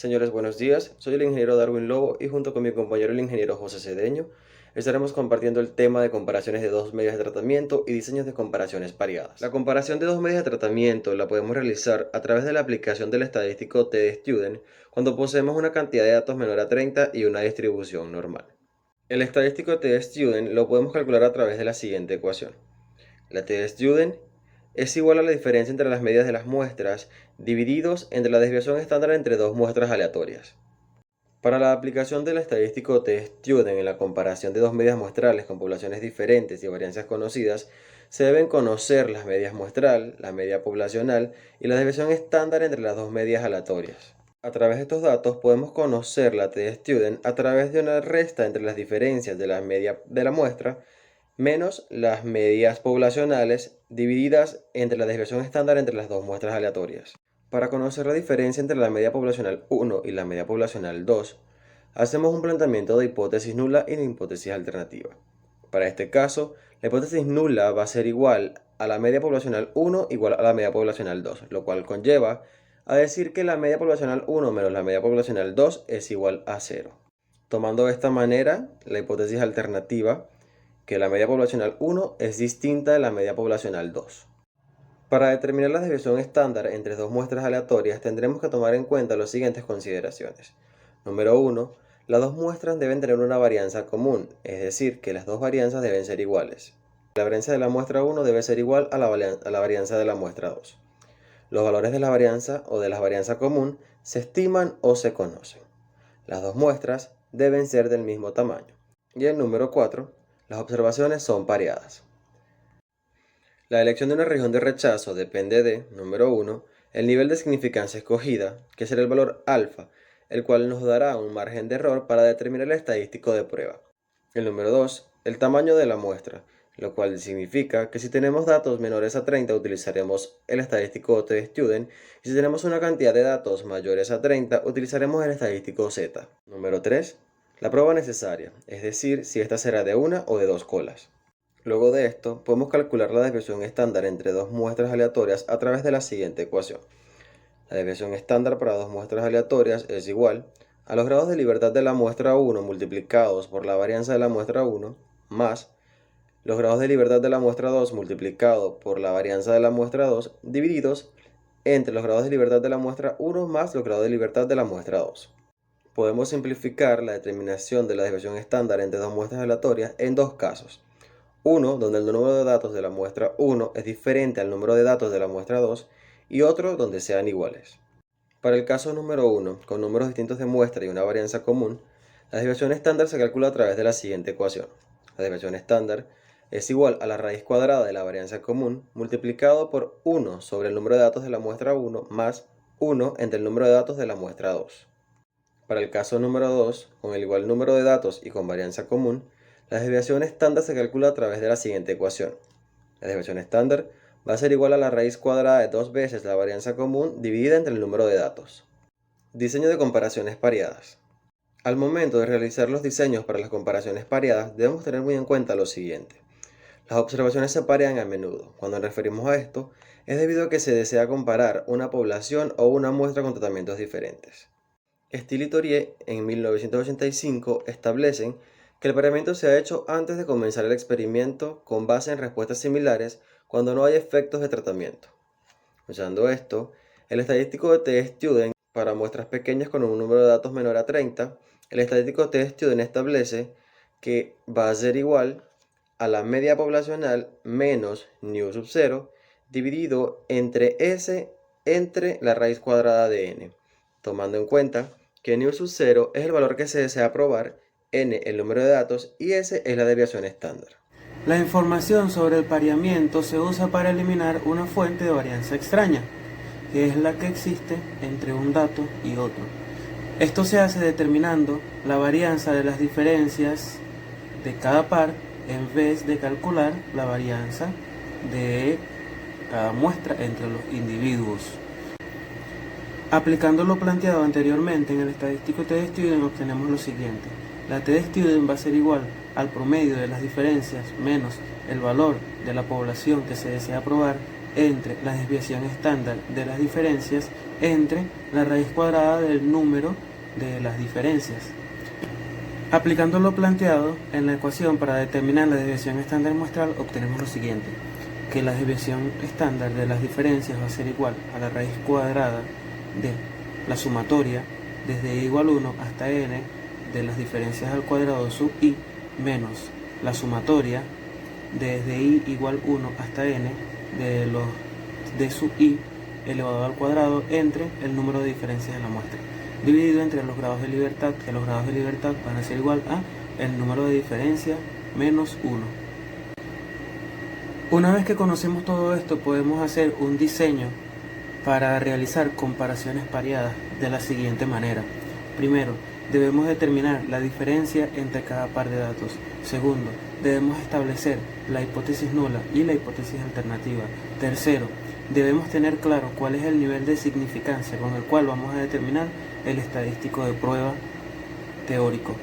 Señores, buenos días. Soy el ingeniero Darwin Lobo y junto con mi compañero el ingeniero José Cedeño estaremos compartiendo el tema de comparaciones de dos medidas de tratamiento y diseños de comparaciones pareadas. La comparación de dos medidas de tratamiento la podemos realizar a través de la aplicación del estadístico TD-Student cuando poseemos una cantidad de datos menor a 30 y una distribución normal. El estadístico TD-Student lo podemos calcular a través de la siguiente ecuación. La TD-Student es igual a la diferencia entre las medidas de las muestras divididos entre la desviación estándar entre dos muestras aleatorias. Para la aplicación del estadístico T-Student en la comparación de dos medidas muestrales con poblaciones diferentes y varianzas conocidas, se deben conocer las medias muestral, la media poblacional y la desviación estándar entre las dos medias aleatorias. A través de estos datos podemos conocer la T-Student a través de una resta entre las diferencias de la media de la muestra menos las medias poblacionales divididas entre la desviación estándar entre las dos muestras aleatorias. Para conocer la diferencia entre la media poblacional 1 y la media poblacional 2, hacemos un planteamiento de hipótesis nula y de hipótesis alternativa. Para este caso, la hipótesis nula va a ser igual a la media poblacional 1 igual a la media poblacional 2, lo cual conlleva a decir que la media poblacional 1 menos la media poblacional 2 es igual a 0. Tomando de esta manera la hipótesis alternativa, que la media poblacional 1 es distinta de la media poblacional 2. Para determinar la desviación estándar entre dos muestras aleatorias tendremos que tomar en cuenta las siguientes consideraciones. Número 1. Las dos muestras deben tener una varianza común, es decir, que las dos varianzas deben ser iguales. La varianza de la muestra 1 debe ser igual a la varianza de la muestra 2. Los valores de la varianza o de la varianza común se estiman o se conocen. Las dos muestras deben ser del mismo tamaño. Y el número 4. Las observaciones son pareadas. La elección de una región de rechazo depende de, número 1, el nivel de significancia escogida, que será el valor alfa, el cual nos dará un margen de error para determinar el estadístico de prueba. El número 2, el tamaño de la muestra, lo cual significa que si tenemos datos menores a 30 utilizaremos el estadístico T-Student y si tenemos una cantidad de datos mayores a 30 utilizaremos el estadístico Z. Número 3, la prueba necesaria, es decir, si esta será de una o de dos colas. Luego de esto, podemos calcular la desviación estándar entre dos muestras aleatorias a través de la siguiente ecuación. La desviación estándar para dos muestras aleatorias es igual a los grados de libertad de la muestra 1 multiplicados por la varianza de la muestra 1 más los grados de libertad de la muestra 2 multiplicado por la varianza de la muestra 2 divididos entre los grados de libertad de la muestra 1 más los grados de libertad de la muestra 2. Podemos simplificar la determinación de la desviación estándar entre dos muestras aleatorias en dos casos. Uno, donde el número de datos de la muestra 1 es diferente al número de datos de la muestra 2, y otro donde sean iguales. Para el caso número 1, con números distintos de muestra y una varianza común, la desviación estándar se calcula a través de la siguiente ecuación. La desviación estándar es igual a la raíz cuadrada de la varianza común multiplicado por 1 sobre el número de datos de la muestra 1 más 1 entre el número de datos de la muestra 2. Para el caso número 2, con el igual número de datos y con varianza común, la desviación estándar se calcula a través de la siguiente ecuación. La desviación estándar va a ser igual a la raíz cuadrada de 2 veces la varianza común dividida entre el número de datos. Diseño de comparaciones pareadas. Al momento de realizar los diseños para las comparaciones pareadas, debemos tener muy en cuenta lo siguiente. Las observaciones se parean a menudo. Cuando nos referimos a esto, es debido a que se desea comparar una población o una muestra con tratamientos diferentes. Steele y Tourier, en 1985, establecen que el pareamiento se ha hecho antes de comenzar el experimento con base en respuestas similares cuando no hay efectos de tratamiento. Usando esto, el estadístico de T-Student para muestras pequeñas con un número de datos menor a 30, el estadístico T-Student establece que va a ser igual a la media poblacional menos nu sub 0 dividido entre S entre la raíz cuadrada de n, tomando en cuenta que nu sub 0 es el valor que se desea probar, n el número de datos y s es la desviación estándar. La información sobre el pareamiento se usa para eliminar una fuente de varianza extraña, que es la que existe entre un dato y otro. Esto se hace determinando la varianza de las diferencias de cada par en vez de calcular la varianza de cada muestra entre los individuos. Aplicando lo planteado anteriormente en el estadístico T-Student obtenemos lo siguiente. La T-Student va a ser igual al promedio de las diferencias menos el valor de la población que se desea probar entre la desviación estándar de las diferencias entre la raíz cuadrada del número de las diferencias. Aplicando lo planteado en la ecuación para determinar la desviación estándar muestral, obtenemos lo siguiente, que la desviación estándar de las diferencias va a ser igual a la raíz cuadrada de la sumatoria desde i igual 1 hasta n de las diferencias al cuadrado sub i menos la sumatoria desde i igual 1 hasta n de sub i elevado al cuadrado entre el número de diferencias de la muestra, dividido entre los grados de libertad, que los grados de libertad van a ser igual a el número de diferencia menos 1. Una vez que conocemos todo esto, podemos hacer un diseño para realizar comparaciones pareadas de la siguiente manera. Primero, debemos determinar la diferencia entre cada par de datos. Segundo, debemos establecer la hipótesis nula y la hipótesis alternativa. Tercero, debemos tener claro cuál es el nivel de significancia con el cual vamos a determinar el estadístico de prueba teórico.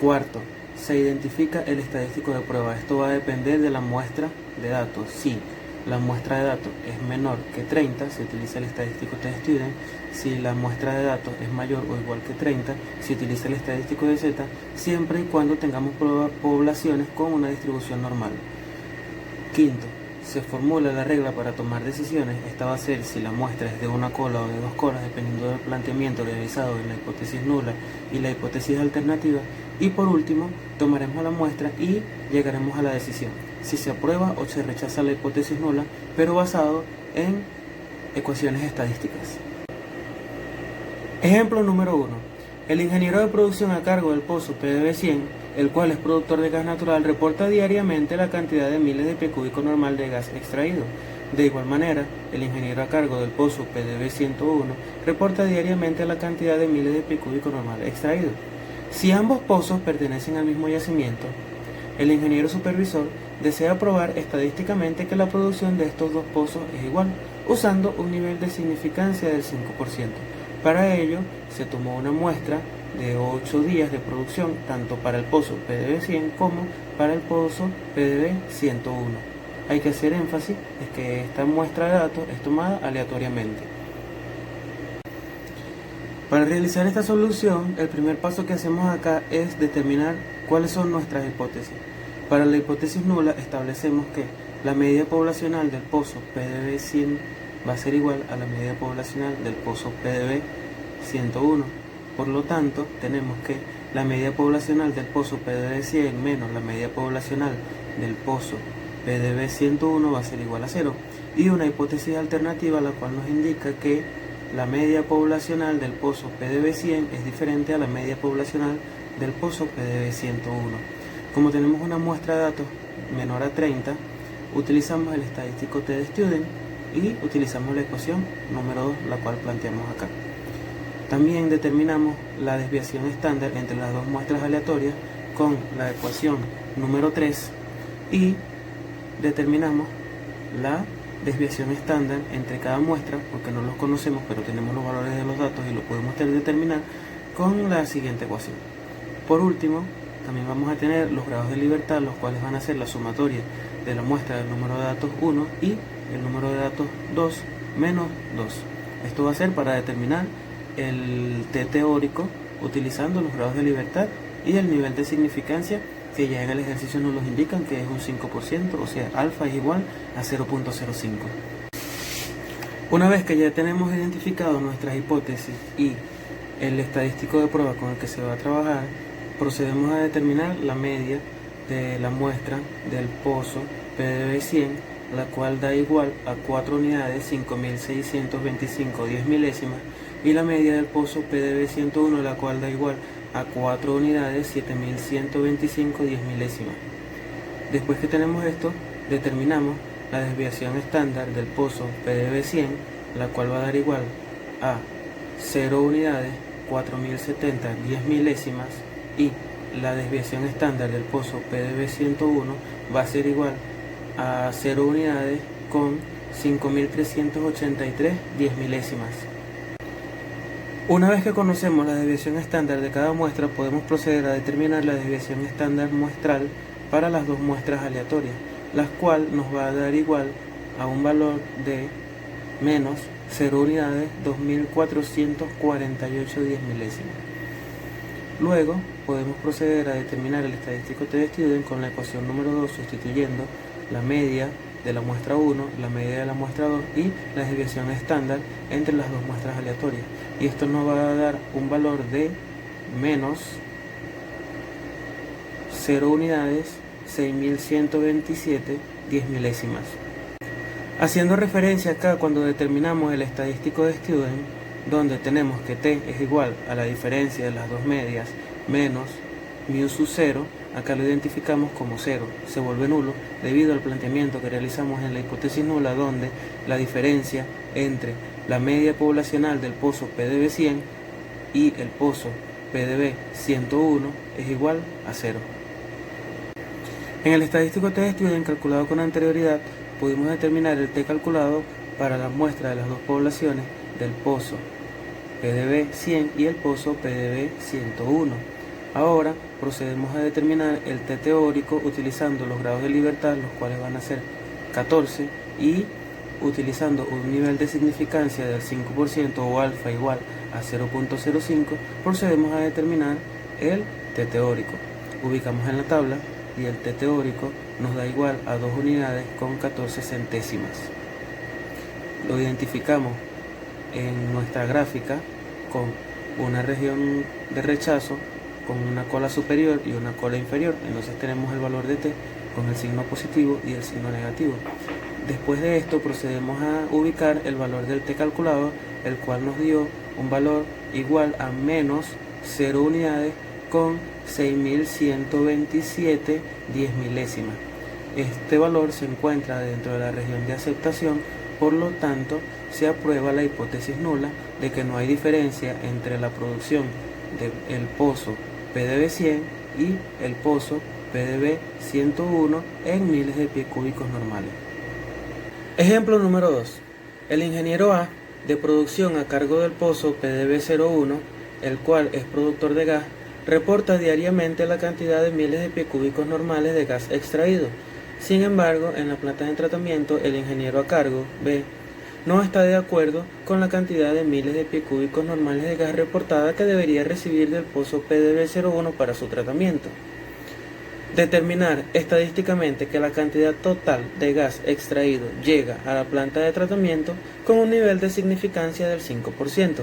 Cuarto, se identifica el estadístico de prueba. Esto va a depender de la muestra de datos. Si la muestra de datos es menor que 30, se utiliza el estadístico t-student. Si la muestra de datos es mayor o igual que 30, se utiliza el estadístico de z, siempre y cuando tengamos poblaciones con una distribución normal. Quinto, se formula la regla para tomar decisiones. Esta va a ser si la muestra es de una cola o de dos colas, dependiendo del planteamiento realizado en la hipótesis nula y la hipótesis alternativa. Y por último, tomaremos la muestra y llegaremos a la decisión, si se aprueba o se rechaza la hipótesis nula, pero basado en ecuaciones estadísticas. Ejemplo número 1. El ingeniero de producción a cargo del pozo PDB-100, el cual es productor de gas natural, reporta diariamente la cantidad de miles de pie cúbico normal de gas extraído. De igual manera, el ingeniero a cargo del pozo PDB-101 reporta diariamente la cantidad de miles de pie cúbico normal extraído. Si ambos pozos pertenecen al mismo yacimiento, el ingeniero supervisor desea probar estadísticamente que la producción de estos dos pozos es igual, usando un nivel de significancia del 5%. Para ello, se tomó una muestra de 8 días de producción, tanto para el pozo PDB-100 como para el pozo PDB-101. Hay que hacer énfasis en que esta muestra de datos es tomada aleatoriamente. Para realizar esta solución, el primer paso que hacemos acá es determinar cuáles son nuestras hipótesis. Para la hipótesis nula establecemos que la media poblacional del pozo PDB-100 va a ser igual a la media poblacional del pozo PDB-101. Por lo tanto, tenemos que la media poblacional del pozo PDB-100 menos la media poblacional del pozo PDB-101 va a ser igual a 0. Y una hipótesis alternativa, la cual nos indica que la media poblacional del pozo PDB-100 es diferente a la media poblacional del pozo PDB-101. Como tenemos una muestra de datos menor a 30, utilizamos el estadístico t-student y utilizamos la ecuación número 2, la cual planteamos acá. También determinamos la desviación estándar entre las dos muestras aleatorias con la ecuación número 3 y determinamos la desviación estándar entre cada muestra, porque no los conocemos, pero tenemos los valores de los datos y lo podemos determinar con la siguiente ecuación. Por último, también vamos a tener los grados de libertad, los cuales van a ser la sumatoria de la muestra del número de datos 1 y el número de datos 2 menos 2. Esto va a ser para determinar el T teórico utilizando los grados de libertad y el nivel de significancia, que ya en el ejercicio nos los indican que es un 5%, o sea, alfa es igual a 0.05. Una vez que ya tenemos identificado nuestras hipótesis y el estadístico de prueba con el que se va a trabajar, procedemos a determinar la media de la muestra del pozo PDB-100, la cual da igual a 4 unidades 5.625 10 milésimas, y la media del pozo PDB-101, la cual da igual a 4 unidades 7.125 10 milésimas. Después que tenemos esto, determinamos la desviación estándar del pozo PDB-100, la cual va a dar igual a 0 unidades 4.070 10 milésimas, y la desviación estándar del pozo PDB-101 va a ser igual a 0 unidades con 5.383 10 milésimas. Una vez que conocemos la desviación estándar de cada muestra, podemos proceder a determinar la desviación estándar muestral para las dos muestras aleatorias, la cual nos va a dar igual a un valor de menos 0 unidades 2448 10 milésimas. Luego podemos proceder a determinar el estadístico T-de-Student con la ecuación número 2, sustituyendo la media de la muestra 1, la media de la muestra 2 y la desviación estándar entre las dos muestras aleatorias. Y esto nos va a dar un valor de menos 0 unidades 6127 10 milésimas. Haciendo referencia acá cuando determinamos el estadístico de Student, donde tenemos que T es igual a la diferencia de las dos medias menos mu sub 0, acá lo identificamos como 0, se vuelve nulo debido al planteamiento que realizamos en la hipótesis nula, donde la diferencia entre la media poblacional del pozo PDB 100 y el pozo PDB 101 es igual a 0. En el estadístico T-de-Student calculado con anterioridad, pudimos determinar el T calculado para la muestra de las dos poblaciones del pozo PDB 100 y el pozo PDB 101. Ahora procedemos a determinar el T teórico utilizando los grados de libertad, los cuales van a ser 14, y utilizando un nivel de significancia del 5% o alfa igual a 0.05, procedemos a determinar el T teórico. Ubicamos en la tabla y el T teórico nos da igual a 2 unidades con 14 centésimas. Lo identificamos en nuestra gráfica con una región de rechazo con una cola superior y una cola inferior. Entonces tenemos el valor de T con el signo positivo y el signo negativo. Después de esto procedemos a ubicar el valor del T calculado, el cual nos dio un valor igual a menos 0 unidades con 6127 10 milésimas. Este valor se encuentra dentro de la región de aceptación, por lo tanto se aprueba la hipótesis nula de que no hay diferencia entre la producción del pozo PDB 100 y el pozo PDB 101 en miles de pies cúbicos normales. Ejemplo número 2. El ingeniero A, de producción a cargo del pozo PDB 01, el cual es productor de gas, reporta diariamente la cantidad de miles de pies cúbicos normales de gas extraído. Sin embargo, en la planta de tratamiento, el ingeniero a cargo, B, no está de acuerdo con la cantidad de miles de pies cúbicos normales de gas reportada que debería recibir del pozo PDB01 para su tratamiento. Determinar estadísticamente que la cantidad total de gas extraído llega a la planta de tratamiento con un nivel de significancia del 5%.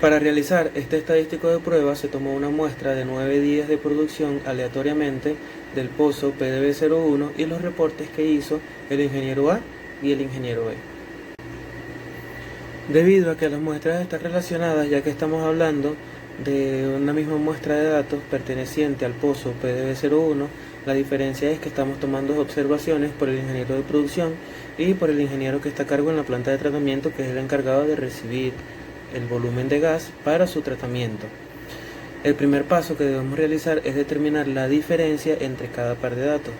Para realizar este estadístico de prueba se tomó una muestra de 9 días de producción aleatoriamente del pozo PDB01 y los reportes que hizo el ingeniero A y el ingeniero B. Debido a que las muestras están relacionadas, ya que estamos hablando de una misma muestra de datos perteneciente al pozo PDB01, la diferencia es que estamos tomando observaciones por el ingeniero de producción y por el ingeniero que está a cargo en la planta de tratamiento, que es el encargado de recibir el volumen de gas para su tratamiento. El primer paso que debemos realizar es determinar la diferencia entre cada par de datos.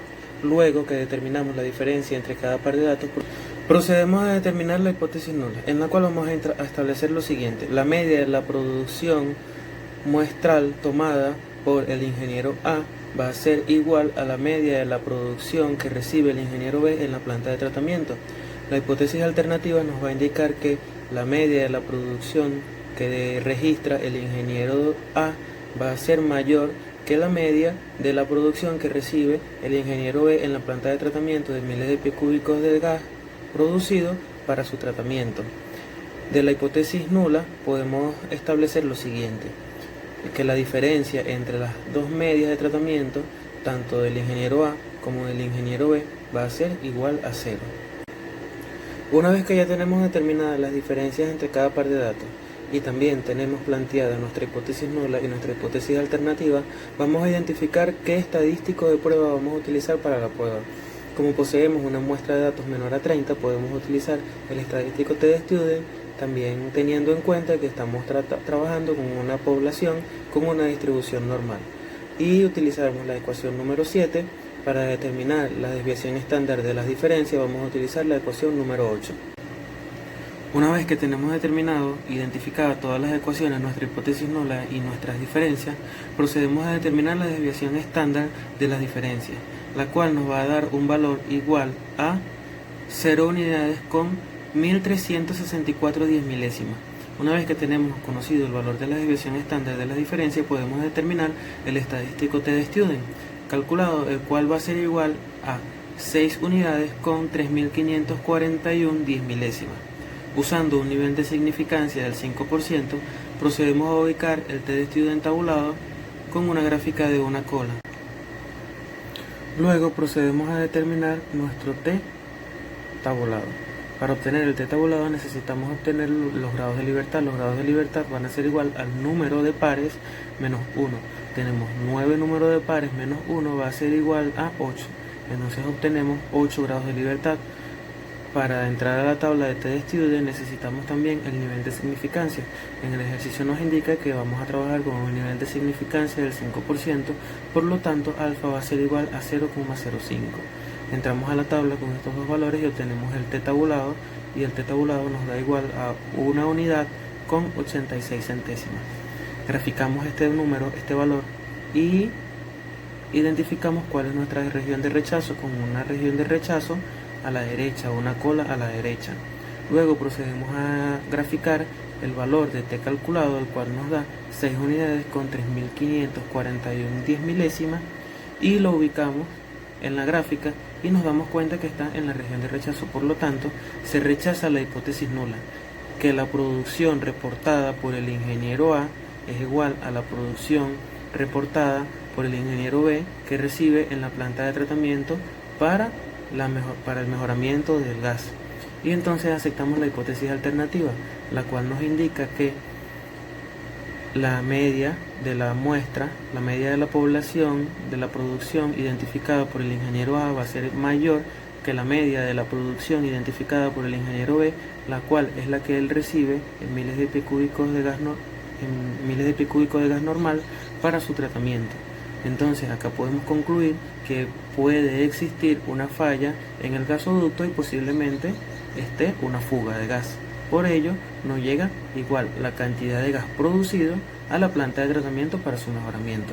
Luego que determinamos la diferencia entre cada par de datos, procedemos a determinar la hipótesis nula, en la cual vamos a establecer lo siguiente: la media de la producción muestral tomada por el ingeniero A va a ser igual a la media de la producción que recibe el ingeniero B en la planta de tratamiento. La hipótesis alternativa nos va a indicar que la media de la producción que registra el ingeniero A va a ser mayor que la media de la producción que recibe el ingeniero B en la planta de tratamiento de miles de pies cúbicos de gas producido para su tratamiento. De la hipótesis nula podemos establecer lo siguiente: que la diferencia entre las dos medias de tratamiento, tanto del ingeniero A como del ingeniero B, va a ser igual a 0. Una vez que ya tenemos determinadas las diferencias entre cada par de datos y también tenemos planteada nuestra hipótesis nula y nuestra hipótesis alternativa, vamos a identificar qué estadístico de prueba vamos a utilizar para la prueba. Como poseemos una muestra de datos menor a 30, podemos utilizar el estadístico T-de-Student, también teniendo en cuenta que estamos trabajando con una población con una distribución normal. Y utilizaremos la ecuación número 7. Para determinar la desviación estándar de las diferencias vamos a utilizar la ecuación número 8. Una vez que tenemos identificadas todas las ecuaciones, nuestra hipótesis nula y nuestras diferencias, procedemos a determinar la desviación estándar de las diferencias, la cual nos va a dar un valor igual a 0 unidades con 1364 10 milésimas. Una vez que tenemos conocido el valor de la desviación estándar de la diferencia, podemos determinar el estadístico T de Student, calculado, el cual va a ser igual a 6 unidades con 3541 10 milésimas. Usando un nivel de significancia del 5%, procedemos a ubicar el T de Student tabulado con una gráfica de una cola. Luego procedemos a determinar nuestro T tabulado. Para obtener el T tabulado necesitamos obtener los grados de libertad. Los grados de libertad van a ser igual al número de pares menos 1. Tenemos 9 números de pares menos 1 va a ser igual a 8. Entonces obtenemos 8 grados de libertad. Para entrar a la tabla de T de Student necesitamos también el nivel de significancia. En el ejercicio nos indica que vamos a trabajar con un nivel de significancia del 5%, por lo tanto alfa va a ser igual a 0,05. Entramos a la tabla con estos dos valores y obtenemos el T tabulado, y el T tabulado nos da igual a 1 unidad con 86 centésimas. Graficamos este número, este valor, y identificamos cuál es nuestra región de rechazo, con una región de rechazo a la derecha, una cola a la derecha. Luego procedemos a graficar el valor de T calculado, el cual nos da 6 unidades con 3541 10 milésimas, y lo ubicamos en la gráfica y nos damos cuenta que está en la región de rechazo. Por lo tanto, se rechaza la hipótesis nula, que la producción reportada por el ingeniero A es igual a la producción reportada por el ingeniero B que recibe en la planta de tratamiento para el mejoramiento del gas. Y entonces aceptamos la hipótesis alternativa, la cual nos indica que la media de la muestra, la media de la población de la producción identificada por el ingeniero A va a ser mayor que la media de la producción identificada por el ingeniero B, la cual es la que él recibe en miles de pies cúbicos de gas normal para su tratamiento. Entonces acá podemos concluir que puede existir una falla en el gasoducto y posiblemente esté una fuga de gas. Por ello, no llega igual la cantidad de gas producido a la planta de tratamiento para su mejoramiento.